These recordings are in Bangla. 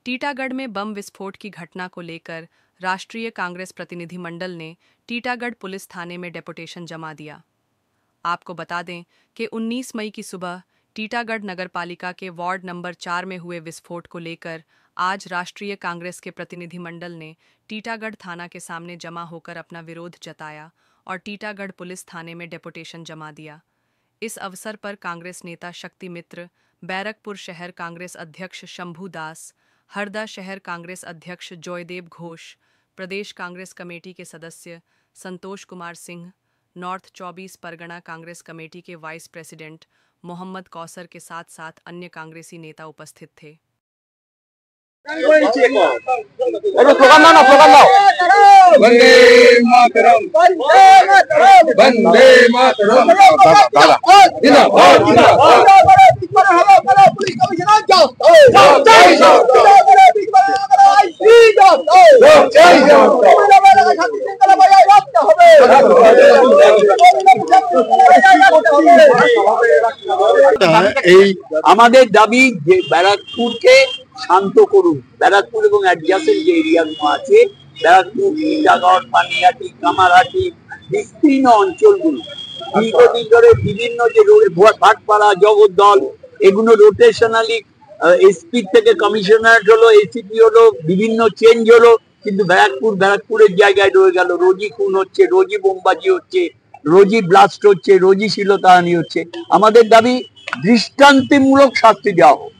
टीटागढ़ में बम विस्फोट की घटना को लेकर राष्ट्रीय कांग्रेस प्रतिनिधिमंडल ने टीटागढ़ पुलिस थाने में डेपुटेशन जमा दिया। आपको बता दें कि 19 मई की सुबह टीटागढ़ नगरपालिका के वार्ड नंबर 4 में हुए विस्फोट को लेकर आज राष्ट्रीय कांग्रेस के प्रतिनिधिमंडल ने टीटागढ़ थाना के सामने जमा होकर अपना विरोध जताया और टीटागढ़ पुलिस थाने में डेपुटेशन जमा दिया। इस अवसर पर कांग्रेस नेता शक्ति मित्र, बैरकपुर शहर कांग्रेस अध्यक्ष शंभू दास, हरदा शहर कांग्रेस अध्यक्ष जयदेव घोष, प्रदेश कांग्रेस कमेटी के सदस्य संतोष कुमार सिंह, नॉर्थ 24 परगना कांग्रेस कमेटी के वाइस प्रेसिडेंट मोहम्मद कौसर के साथ साथ अन्य कांग्रेसी नेता उपस्थित थे। আমাদের দাবি যে ব্যারাকপুরকে শান্ত করুন। ব্যারাকপুর এবং অ্যাডজাসেন্ট যে এরিয়াগুলো আছে, ব্যারাকপুর, টিটাগড়, পানিহাটি, কামারহাটি, বিস্তীর্ণ অঞ্চলগুলো দীর্ঘদিন ধরে বিভিন্ন যে ভাটপাড়া, জগদ্দল, এগুলো রোটেশনালি এসপি থেকে কমিশনার হলো, এসিপি হলো, বিভিন্ন চেঞ্জ হলো, কিন্তু ব্যারাকপুরের জায়গায় রয়ে গেল। রোজই খুন হচ্ছে, রোজই বোমবাজি হচ্ছে, রোজই ব্লাস্ট হচ্ছে, রোজই শিলতাহানি হচ্ছে। আমাদের দাবি দৃষ্টান্তমূলক শাস্তি দেওয়া হোক।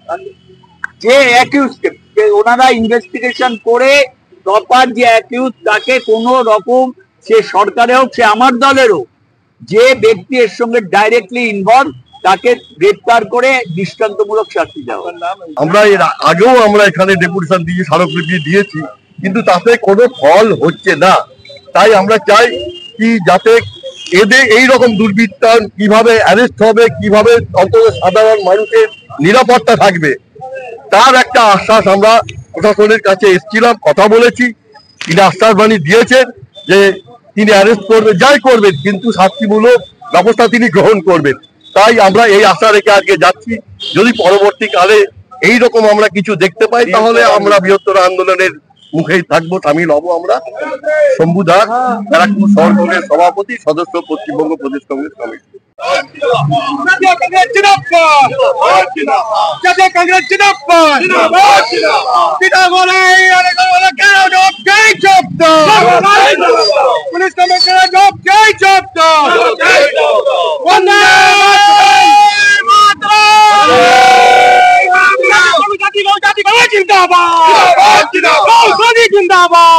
যে অ্যাকিউজকে ওনারা ইনভেস্টিগেশন করে প্রপার যে অ্যাকিউজ তাকে কোনো রকম, সে সরকারে হোক, সে আমার দলের হোক, যে ব্যক্তি এর সঙ্গে ডাইরেক্টলি ইনভলভ তাকে গ্রেপ্তার করে দৃষ্টান্তমূলক শাস্তি দেওয়া। আমরা এর আগেও এখানে ডেপুটেশন দিয়ে স্মারকলিপি দিয়েছি, কিন্তু তাতে কোনো ফল হচ্ছে না। তাই আমরা চাই কি যাতে এদের এইরকম দুর্বৃত্তায়ন কিভাবে অ্যারেস্ট হবে, কিভাবে অন্তত সাধারণ মানুষের নিরাপত্তা থাকবে, তার একটা আশ্বাস আমরা প্রশাসনের কাছে এসেছিলাম, কথা বলেছি। তিনি আশ্বাস বাণী দিয়েছেন যে তিনি অ্যারেস্ট করবেন, যাই করবেন, কিন্তু শাস্তিমূলক ব্যবস্থা তিনি গ্রহণ করবেন। তাই আমরা এই আশা রেখে আজকে যাচ্ছি। যদি পরবর্তীকালে এইরকম আমরা কিছু দেখতে পাই তাহলে আমরা বৃহত্তর আন্দোলনের মুখেই থাকবো, সামিল হব। আমরা শম্ভু দাস, ব্যারাকপুর শহর কংগ্রেস সভাপতি, সদস্য পশ্চিমবঙ্গ প্রদেশ কংগ্রেস কমিটি। जिंदाबाद